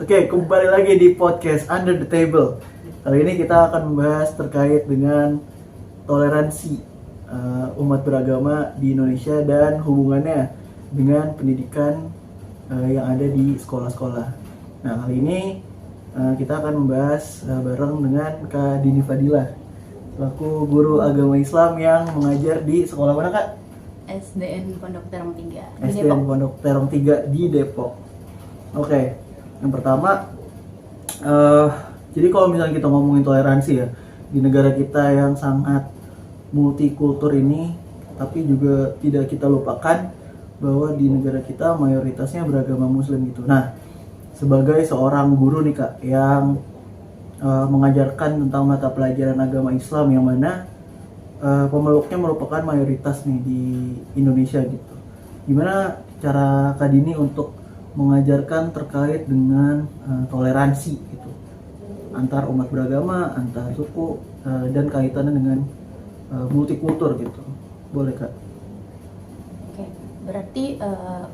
Oke, kembali lagi di podcast Under the Table. Kali ini kita akan membahas terkait dengan toleransi umat beragama di Indonesia dan hubungannya dengan pendidikan yang ada di sekolah-sekolah. Nah, kali ini kita akan membahas bareng dengan Kak Dini Fadilah, selaku guru agama Islam yang mengajar di sekolah mana, Kak? SDN Pondok Terong 3 di SDN Depok. Pondok Terong 3 di Depok. Oke, yang pertama, jadi kalau misalnya kita ngomongin toleransi ya, di negara kita yang sangat multikultur ini, tapi juga tidak kita lupakan bahwa di negara kita mayoritasnya beragama Muslim gitu. Nah, sebagai seorang guru nih Kak, yang mengajarkan tentang mata pelajaran agama Islam yang mana pemeluknya merupakan mayoritas nih di Indonesia gitu. Gimana cara Kak Dini untuk mengajarkan terkait dengan toleransi gitu antar umat beragama, antar suku, dan kaitannya dengan multikultur gitu? Boleh Kak? Oke, berarti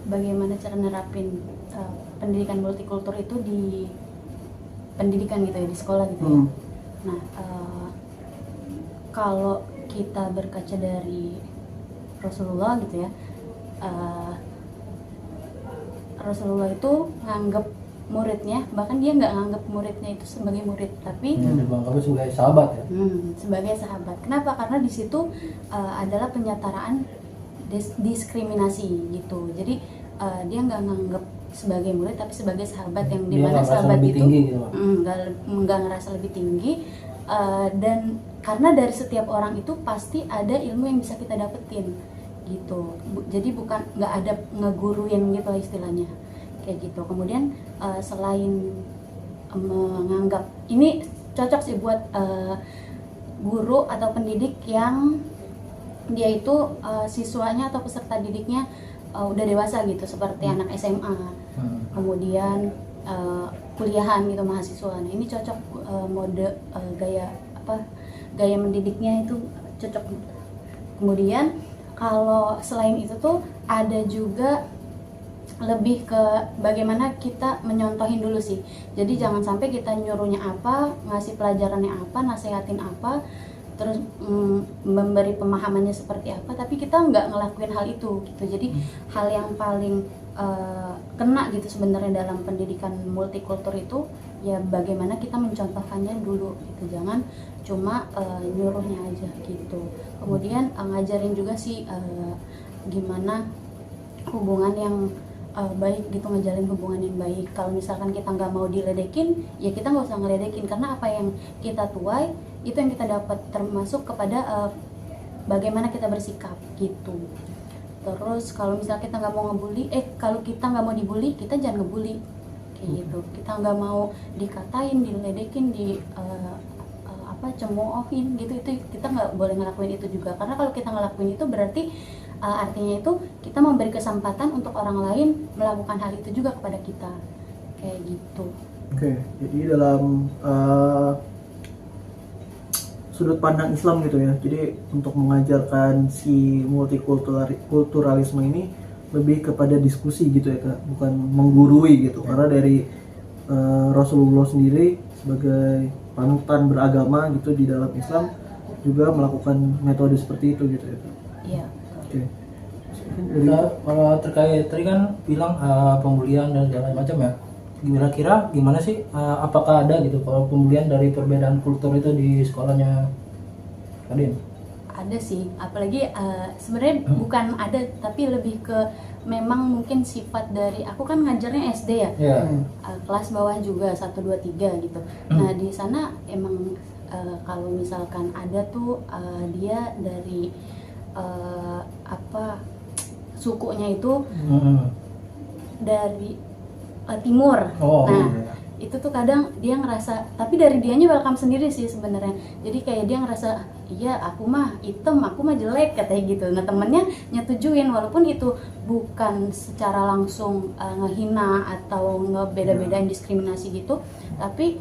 bagaimana cara nerapin pendidikan multikultur itu di pendidikan gitu ya, di sekolah gitu ya. Nah, kalau kita berkaca dari Rasulullah gitu ya, Rasulullah itu nganggap muridnya, bahkan dia nggak nganggap muridnya itu sebagai murid, tapi dianggap sebagai sahabat ya. Sebagai sahabat. Kenapa? Karena di situ adalah penyataan diskriminasi gitu. Jadi dia nggak nganggap sebagai murid, tapi sebagai sahabat, yang dimana sahabat itu nggak ngerasa lebih tinggi. Dan karena dari setiap orang itu pasti ada ilmu yang bisa kita dapetin gitu. Jadi bukan nggak ada ngeguruin gitu lah istilahnya, kayak gitu. Kemudian selain menganggap ini cocok sih buat guru atau pendidik yang dia itu siswanya atau peserta didiknya udah dewasa gitu, seperti anak SMA, kemudian kuliahan gitu, mahasiswa. Nah, ini cocok mode gaya mendidiknya itu cocok. Kemudian kalau selain itu tuh ada juga lebih ke bagaimana kita menyontohin dulu sih. Jadi jangan sampai kita nyuruhnya apa, ngasih pelajarannya apa, nasehatin apa, terus memberi pemahamannya seperti apa, tapi kita nggak ngelakuin hal itu gitu. Jadi hal yang paling kena gitu sebenarnya dalam pendidikan multikultur itu ya bagaimana kita mencontohkannya dulu gitu. Jangan cuma nyuruhnya aja gitu. Kemudian ngajarin juga sih gimana hubungan yang baik gitu, ngejalin hubungan yang baik. Kalau misalkan kita nggak mau diledekin, ya kita nggak usah ngeledekin, karena apa yang kita tuai itu yang kita dapat, termasuk kepada bagaimana kita bersikap gitu. Terus kalau misalnya kita nggak mau ngebully, kalau kita nggak mau dibully, kita jangan ngebully kayak gitu. Kita nggak mau dikatain, diledekin, cemoohin gitu, itu kita nggak boleh ngelakuin itu juga. Karena kalau kita ngelakuin itu berarti artinya itu kita memberi kesempatan untuk orang lain melakukan hal itu juga kepada kita, kayak gitu. Oke, jadi dalam sudut pandang Islam gitu ya, jadi untuk mengajarkan si multikulturalisme ini lebih kepada diskusi gitu ya Kak, bukan menggurui gitu. Karena dari Rasulullah sendiri sebagai panutan beragama gitu di dalam Islam juga melakukan metode seperti itu gitu ya Kak. Iya. Oke. Kalau terkait tadi kan bilang pembulian dan segala macam ya. Kira-kira gimana sih? Apakah ada gitu kalau pembulian dari perbedaan kultur itu di sekolahnya Kadin? Ada sih, apalagi sebenarnya bukan ada, tapi lebih ke memang mungkin sifat dari aku kan ngajarnya SD ya, kelas bawah juga 1, 2, 3 gitu. Nah di sana emang kalau misalkan ada tuh dia dari sukunya itu dari timur. Itu tuh kadang dia ngerasa, tapi dari dianya welcome sendiri sih sebenarnya. Jadi kayak dia ngerasa, iya aku mah hitam, aku mah jelek katanya gitu. Nah temennya nyetujuin, walaupun itu bukan secara langsung ngehina atau ngebeda-bedain diskriminasi gitu, tapi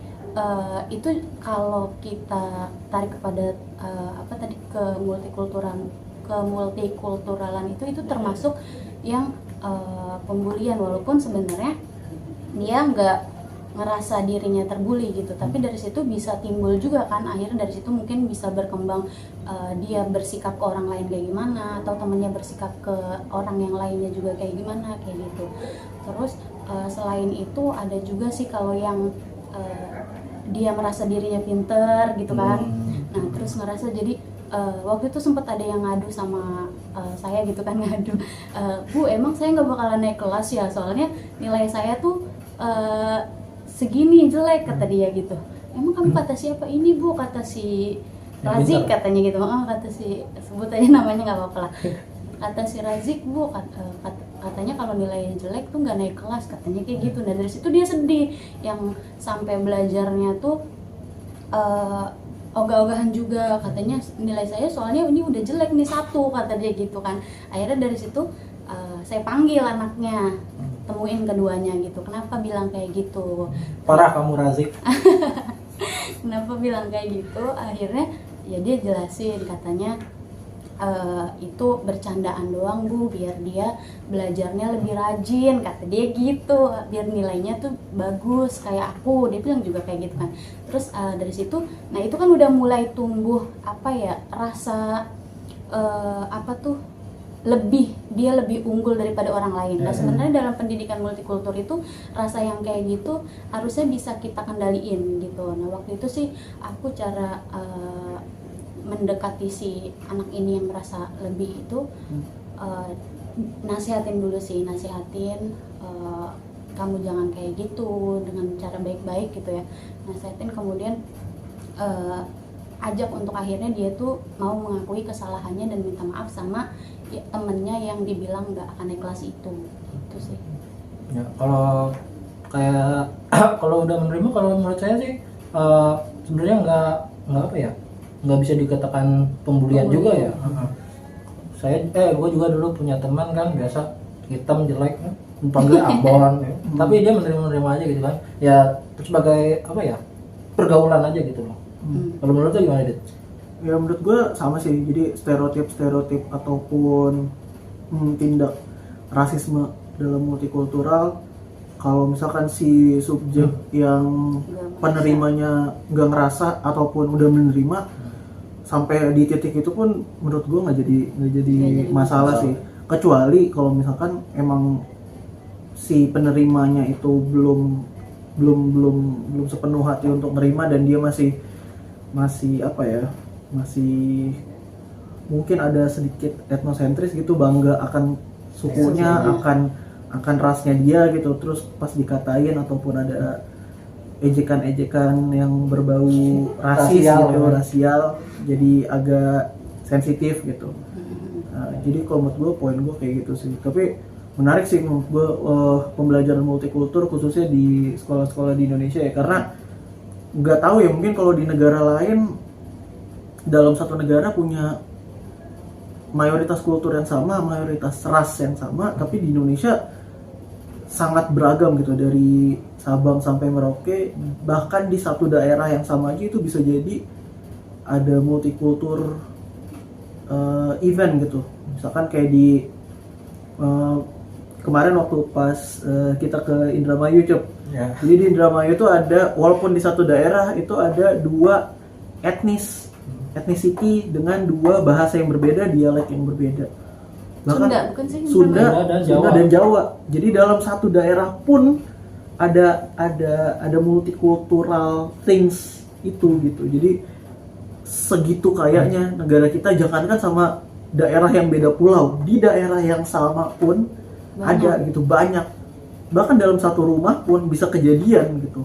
itu kalau kita tarik kepada ke multikulturalan itu termasuk yang pembulian, walaupun sebenarnya dia ngerasa dirinya terbuli gitu, tapi dari situ bisa timbul juga kan, akhirnya dari situ mungkin bisa berkembang dia bersikap ke orang lain kayak gimana, atau temennya bersikap ke orang yang lainnya juga kayak gimana kayak gitu. Terus selain itu ada juga sih kalau yang dia merasa dirinya pinter gitu kan, nah terus ngerasa jadi waktu itu sempat ada yang ngadu sama saya gitu kan, ngadu, Bu emang saya nggak bakalan naik kelas ya soalnya nilai saya tuh segini, jelek kata dia gitu. Emang kamu kata siapa? Ini Bu, kata si Razik katanya gitu. Kata si, sebut aja namanya nggak apa-apa lah. Kata si Razik, Bu, katanya kalau nilainya jelek tuh nggak naik kelas katanya kayak gitu. Nah dari situ dia sedih, yang sampai belajarnya tuh ogah-ogahan juga, katanya nilai saya soalnya ini udah jelek nih 1 kata dia gitu kan. Akhirnya dari situ saya panggil anaknya, temuin keduanya gitu, kenapa bilang kayak gitu, Parah kamu Razik. kenapa bilang kayak gitu. Akhirnya ya dia jelasin, katanya itu bercandaan doang Bu, biar dia belajarnya lebih rajin kata dia gitu, biar nilainya tuh bagus kayak aku, dia bilang juga kayak gitu kan. Terus dari situ, nah itu kan udah mulai tumbuh apa ya, rasa apa tuh, dia lebih unggul daripada orang lain. Nah sebenarnya dalam pendidikan multikultur itu rasa yang kayak gitu harusnya bisa kita kendaliin gitu. Nah waktu itu sih aku cara mendekati si anak ini yang merasa lebih itu, nasihatin dulu sih, kamu jangan kayak gitu, dengan cara baik-baik gitu ya, nasihatin, kemudian ajak untuk akhirnya dia tuh mau mengakui kesalahannya dan minta maaf sama temennya yang dibilang nggak akan naik kelas itu sih. Ya, kalau kayak kalau udah menerima, kalau menurut saya sih sebenarnya nggak apa ya, nggak bisa dikatakan pembulian juga ya. Saya gue juga dulu punya teman kan, biasa hitam jelek panggil abon ya. Tapi dia menerima aja gitu kan ya, sebagai apa ya, pergaulan aja gitu loh. Kalau menurut lo gimana Dit? Ya menurut gue sama sih, jadi stereotip ataupun tindak rasisme dalam multikultural, kalau misalkan si subjek yang penerimanya nggak ngerasa ataupun udah menerima, sampai di titik itu pun menurut gue nggak jadi masalah sih, kecuali kalau misalkan emang si penerimanya itu belum sepenuh hati untuk nerima, dan dia masih apa ya, masih mungkin ada sedikit etnosentris gitu, bangga akan sukunya, akan rasnya dia gitu. Terus pas dikatain ataupun ada ejekan yang berbau rasis rasial, jadi agak sensitif gitu. Nah, jadi kalau menurut gue, poin gue kayak gitu sih. Tapi menarik sih menurut gue pembelajaran multikultur khususnya di sekolah-sekolah di Indonesia ya, karena nggak tahu ya, mungkin kalau di negara lain, dalam satu negara punya mayoritas kultur yang sama, mayoritas ras yang sama, tapi di Indonesia sangat beragam gitu, dari Sabang sampai Merauke. Bahkan di satu daerah yang sama aja itu bisa jadi ada multikultur event gitu. Misalkan kayak di kemarin waktu pas kita ke Indramayu Cep. Ya. Jadi di Indramayu itu ada, walaupun di satu daerah itu ada 2 ethnicity dengan 2 bahasa yang berbeda, dialek yang berbeda. Bahkan Sunda bukan sih? Sunda Jawa. dan Jawa. Jadi dalam satu daerah pun ada multicultural things itu gitu. Jadi segitu kayaknya negara kita, jangankan sama daerah yang beda pulau, di daerah yang sama pun ada gitu, banyak. Bahkan dalam satu rumah pun bisa kejadian gitu.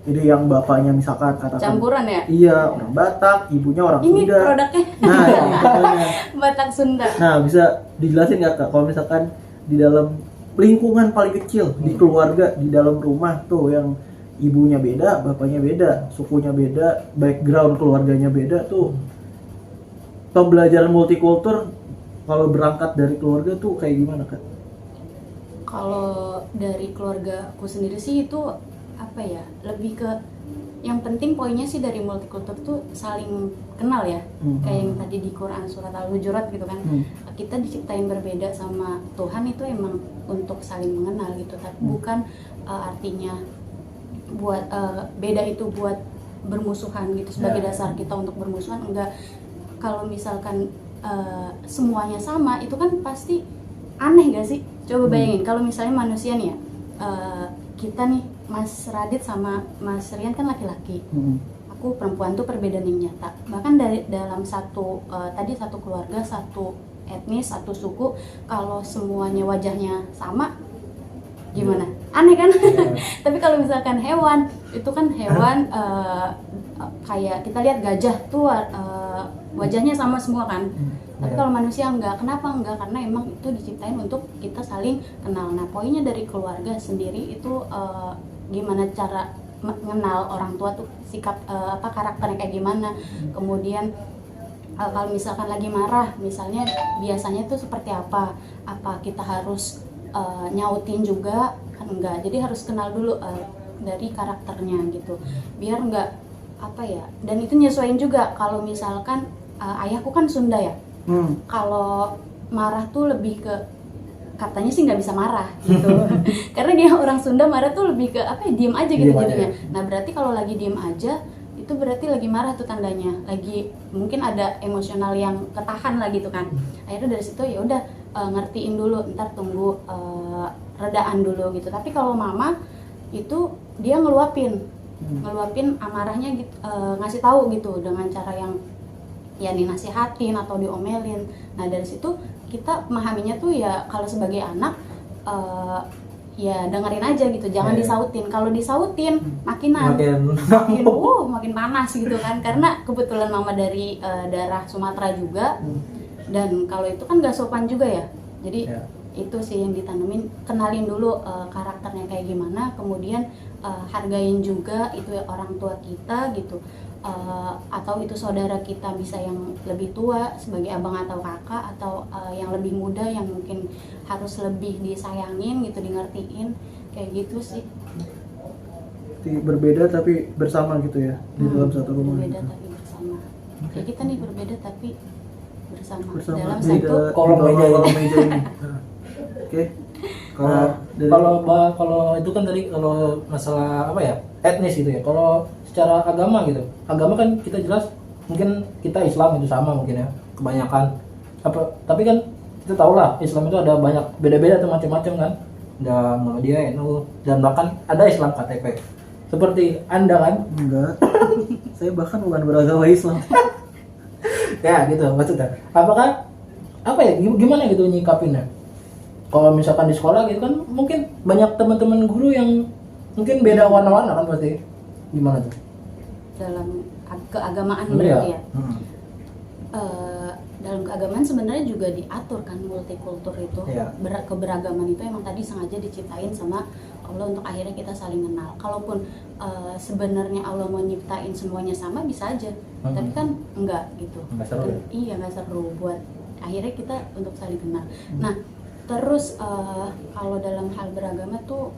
Jadi yang bapaknya misalkan katakan Campuran ya? Iya, orang Batak, ibunya orang Ini Sunda. produknya Nah, ya, contohnya. Batak Sunda. Nah, bisa dijelasin nggak Kak, kalau misalkan di dalam lingkungan paling kecil di keluarga, di dalam rumah tuh, yang ibunya beda, bapaknya beda, sukunya beda, background keluarganya beda tuh, pembelajaran multikultur kalau berangkat dari keluarga tuh kayak gimana Kak? Kalau dari keluarga aku sendiri sih itu apa ya, lebih ke yang penting poinnya sih dari multikultur tuh saling kenal ya. Kayak yang tadi di Quran surat Al-Hujurat gitu kan, kita diciptain berbeda sama Tuhan itu emang untuk saling mengenal gitu, tapi bukan artinya buat beda itu buat bermusuhan gitu sebagai dasar kita untuk bermusuhan, enggak. Kalau misalkan semuanya sama itu kan pasti aneh gak sih? Coba bayangin kalau misalnya manusia nih ya, kita nih Mas Radit sama Mas Rian kan laki-laki, aku perempuan tuh perbedaan yang nyata. Bahkan dari dalam satu satu keluarga, satu etnis, satu suku, kalau semuanya wajahnya sama gimana? Aneh kan? Tapi kalau misalkan hewan, itu kan hewan kayak kita lihat gajah tuh wajahnya sama semua kan. Tapi kalau manusia enggak. Kenapa enggak? Karena emang itu diciptain untuk kita saling kenal. Nah, poinnya dari keluarga sendiri itu gimana cara mengenal orang tua tuh sikap karakternya kayak gimana. Kemudian kalau misalkan lagi marah, misalnya biasanya tuh seperti apa? Apa kita harus nyautin juga? Kan enggak. Jadi harus kenal dulu dari karakternya gitu. Biar enggak dan itu nyesuaiin juga. Kalau misalkan ayahku kan Sunda ya. Kalau marah tuh lebih ke, katanya sih nggak bisa marah gitu. Karena dia orang Sunda, marah tuh lebih ke diem aja gitu jadinya. Nah berarti kalau lagi diem aja itu berarti lagi marah tuh tandanya, lagi mungkin ada emosional yang ketahan lah gitu kan. Akhirnya dari situ ya udah ngertiin dulu, ntar tunggu redaan dulu gitu. Tapi kalau mama itu dia ngeluapin amarahnya gitu, ngasih tahu gitu dengan cara yang ya dinasihatin atau diomelin. Nah dari situ kita memahaminya tuh ya kalau sebagai anak ya dengerin aja gitu, jangan disautin. Kalau disautin makin panas gitu kan, karena kebetulan mama dari daerah Sumatera juga, dan kalau itu kan gak sopan juga ya. Jadi itu sih yang ditanemin, kenalin dulu karakternya kayak gimana, kemudian hargain juga itu ya orang tua kita gitu. Atau itu saudara kita bisa yang lebih tua sebagai abang atau kakak, atau yang lebih muda yang mungkin harus lebih disayangin gitu, dingertiin kayak gitu sih. Berbeda tapi bersama gitu ya di dalam satu rumah. Berbeda gitu. tapi bersama. Kayak kita nih berbeda tapi bersama dalam di satu kolom meja ini. Oke. Kalau itu kan tadi kalau masalah etnis gitu ya. Kalau secara agama gitu, agama kan kita jelas mungkin kita Islam itu sama mungkin ya kebanyakan. Tapi kan kita tahu lah Islam itu ada banyak beda-beda tuh macam-macam kan. Ada Muhammadiyah, NU, dan bahkan ada Islam KTP. Seperti Anda kan? Enggak. Saya bahkan bukan beragama Islam. Ya gitu maksudnya. Apakah gimana gitu nyikapinnya? Kalau misalkan di sekolah gitu kan mungkin banyak teman-teman guru yang mungkin beda warna-warna kan pasti. Gimana tuh? Dalam keagamaan berarti ya. Dalam keagamaan sebenarnya juga diatur kan multikultur itu. Keberagaman itu emang tadi sengaja diciptain sama Allah untuk akhirnya kita saling kenal. Kalaupun sebenarnya Allah mau nyiptain semuanya sama bisa aja, tapi kan enggak gitu. Enggak seru. Iya, enggak seru buat akhirnya kita untuk saling kenal. Nah, terus kalau dalam hal beragama tuh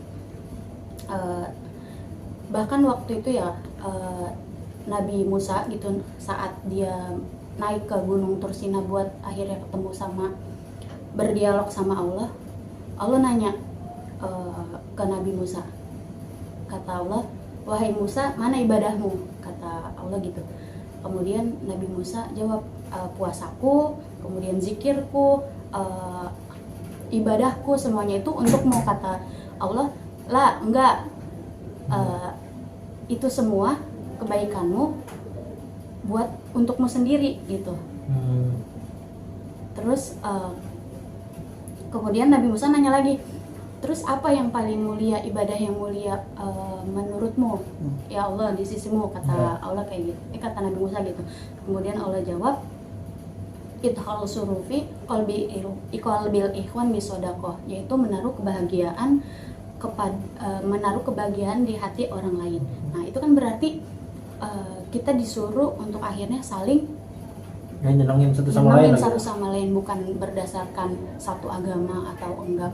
bahkan waktu itu ya Nabi Musa gitu, saat dia naik ke Gunung Tursina buat akhirnya ketemu sama, berdialog sama Allah nanya ke Nabi Musa, kata Allah, wahai Musa, mana ibadahmu? Kata Allah gitu. Kemudian Nabi Musa jawab, puasaku, kemudian zikirku, ibadahku, semuanya itu untukmu. Kata Allah, lah enggak, itu semua kebaikanmu buat untukmu sendiri gitu. Terus kemudian Nabi Musa nanya lagi, terus apa yang paling mulia, ibadah yang mulia menurutmu ya Allah di sisimu? Kata Allah kayak gitu, kata Nabi Musa gitu. Kemudian Allah jawab, idkhal surufi qalbil ikhwan bisodakoh, yaitu menaruh kebahagiaan menaruh kebahagiaan di hati orang lain. Nah itu kan berarti kita disuruh untuk akhirnya saling nyenengin satu sama lain, bukan berdasarkan satu agama atau enggak,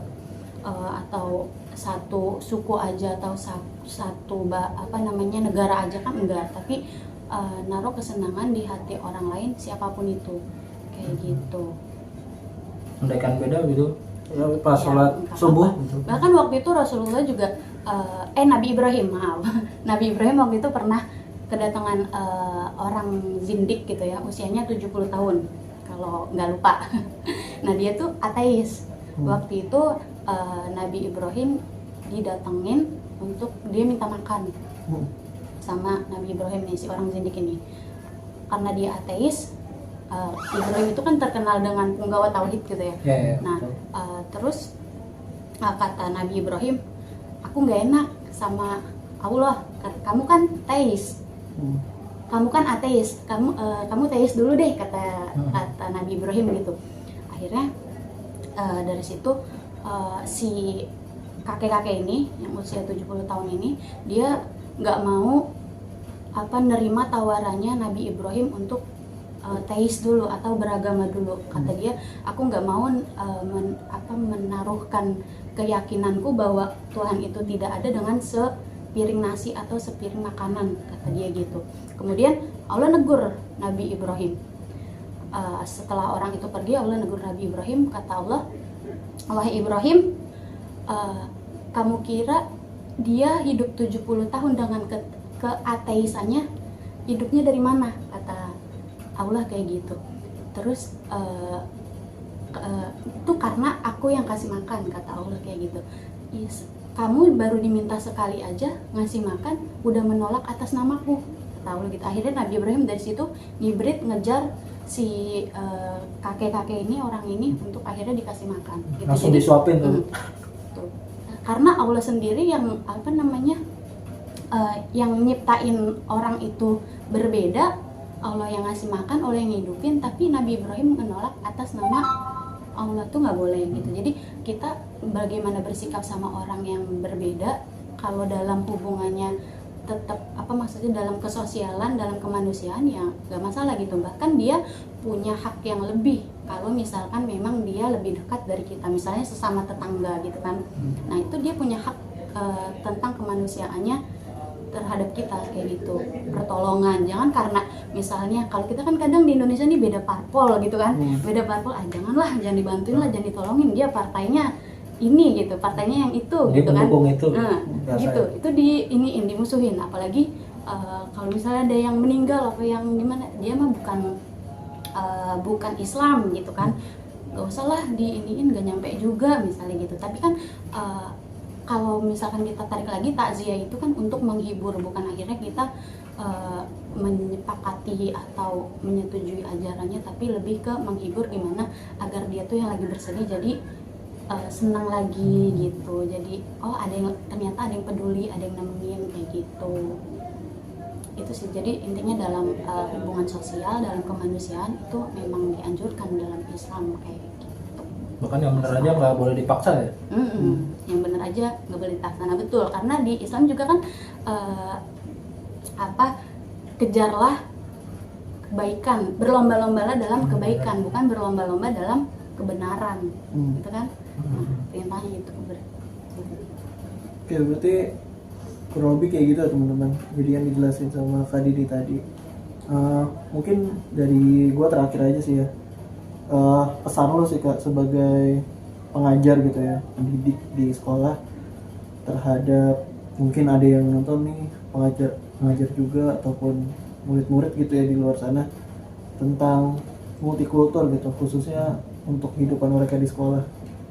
atau satu suku aja atau satu negara aja kan enggak, tapi naruh kesenangan di hati orang lain siapapun itu kayak gitu. Andaikan beda gitu ya pas sholat subuh gitu. Bahkan waktu itu Rasulullah juga Nabi Ibrahim, maaf. Nabi Ibrahim waktu itu pernah kedatangan orang zindik gitu ya, usianya 70 tahun kalau nggak lupa. Nah dia tuh ateis. Waktu itu Nabi Ibrahim didatengin untuk dia minta makan sama Nabi Ibrahim nih, si orang zindik ini. Karena dia ateis, Ibrahim itu kan terkenal dengan penggawa tauhid gitu ya. Nah terus kata Nabi Ibrahim, aku nggak enak sama Allah, kamu kan teis, kamu kan ateis, kamu teis dulu deh, kata Nabi Ibrahim gitu. Akhirnya dari situ si kakek-kakek ini yang usia 70 tahun ini, dia nggak mau nerima tawarannya Nabi Ibrahim untuk teis dulu atau beragama dulu. Kata dia, aku nggak mau menaruhkan keyakinanku bahwa Tuhan itu tidak ada dengan sepiring nasi atau sepiring makanan, kata dia gitu. Kemudian Allah negur Nabi Ibrahim. Setelah orang itu pergi, Allah negur Nabi Ibrahim. Kata Allah, wahai Ibrahim, kamu kira dia hidup 70 tahun dengan keateisannya, hidupnya dari mana? Kata Allah kayak gitu. Terus itu karena aku yang kasih makan, kata Allah kayak gitu. Yes, kamu baru diminta sekali aja ngasih makan, udah menolak atas namaku, kata Allah gitu. Akhirnya Nabi Ibrahim dari situ ngibrit ngejar si kakek-kakek ini, orang ini, untuk akhirnya dikasih makan gitu. Langsung Jadi, disuapin tuh. tuh. Karena Allah sendiri yang yang nyiptain orang itu berbeda, Allah yang ngasih makan, Allah yang ngidupin, tapi Nabi Ibrahim menolak atas nama Allah tuh nggak boleh gitu. Jadi kita bagaimana bersikap sama orang yang berbeda, kalau dalam hubungannya tetap maksudnya dalam kesosialan, dalam kemanusiaan, ya nggak masalah gitu. Bahkan dia punya hak yang lebih kalau misalkan memang dia lebih dekat dari kita, misalnya sesama tetangga gitu kan. Nah itu dia punya hak tentang kemanusiaannya terhadap kita kayak gitu, pertolongan. Jangan karena misalnya kalau kita kan kadang di Indonesia nih beda parpol gitu kan, beda parpol, janganlah, jangan dibantuin lah, jangan ditolongin, dia partainya ini gitu, partainya yang itu Dia gitu kan. pendukung itu. Nah, gitu, itu dimusuhin. Apalagi kalau misalnya ada yang meninggal apa yang gimana, dia mah bukan Islam gitu kan, gak usah lah diiniin, gak nyampe juga misalnya gitu. Tapi kan kalau misalkan kita tarik lagi, takziah itu kan untuk menghibur, bukan akhirnya kita menyepakati atau menyetujui ajarannya, tapi lebih ke menghibur gimana agar dia tuh yang lagi bersedih jadi senang lagi gitu. Jadi ternyata ada yang peduli, ada yang nemenin kayak gitu. Itu sih. Jadi intinya dalam hubungan sosial, dalam kemanusiaan itu memang dianjurkan dalam Islam kayak gitu. Bahkan yang bener aja nggak boleh dipaksa ya. Yang bener aja nggak boleh dipaksa. Nah betul, karena di Islam juga kan kejarlah kebaikan, berlomba-lombalah dalam kebaikan, bukan berlomba-lomba dalam kebenaran, gitu kan? Perintahnya itu Oke, berarti kurang lebih kayak gitu ya teman-teman. Jadi yang dijelasin sama Kak Didi tadi, mungkin dari gua terakhir aja sih ya, pesan lo sih Kak sebagai pengajar gitu ya, pendidik di sekolah, terhadap mungkin ada yang nonton nih, pengajar juga ataupun murid-murid gitu ya di luar sana, tentang multikultur gitu, khususnya untuk kehidupan mereka di sekolah.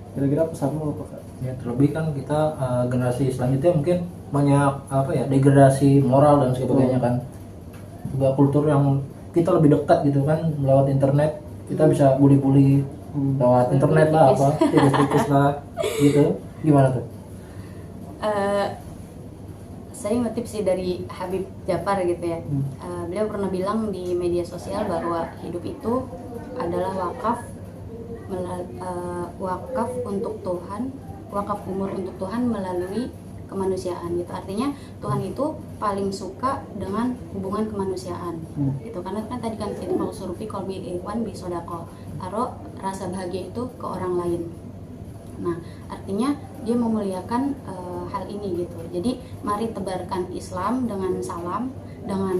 Kira-kira pesan lo apa Kak? Ya terlebih kan kita generasi selanjutnya mungkin banyak degradasi moral dan sebagainya kan. Juga kultur yang kita lebih dekat gitu kan, lewat internet kita bisa bully-bully lewat internet lah, tipis-tipis lah gitu. Gimana tuh? Saya ngutip sih dari Habib Jafar gitu ya. Beliau pernah bilang di media sosial bahwa hidup itu adalah wakaf untuk Tuhan, wakaf umur untuk Tuhan melalui kemanusiaan gitu. Artinya Tuhan itu paling suka dengan hubungan kemanusiaan gitu. Karena kan tadi kan itu mau surupi kolbi ikhwan bi sodako, taruh rasa bahagia itu ke orang lain. Nah artinya dia memuliakan hal ini gitu. Jadi mari tebarkan Islam dengan salam, dengan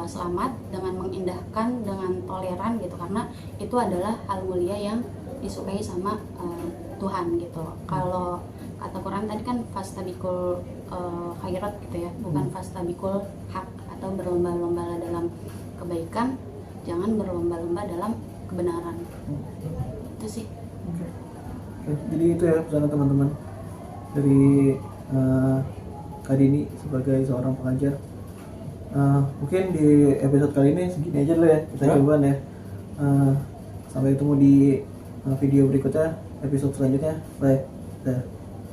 selamat, dengan mengindahkan, dengan toleran gitu. Karena itu adalah hal mulia yang disukai sama Tuhan gitu. Kalau kata Quran tadi kan fastabikul khairat gitu ya, bukan fastabikul hak, atau berlomba-lomba dalam kebaikan, jangan berlomba-lomba dalam kebenaran. Itu sih. Oke. Jadi itu ya pesan teman-teman dari Kak Dini sebagai seorang pengajar. Mungkin di episode kali ini segini aja dulu ya, kita cobaan ya. Sampai ketemu di video berikutnya, episode selanjutnya. Bye. Dah.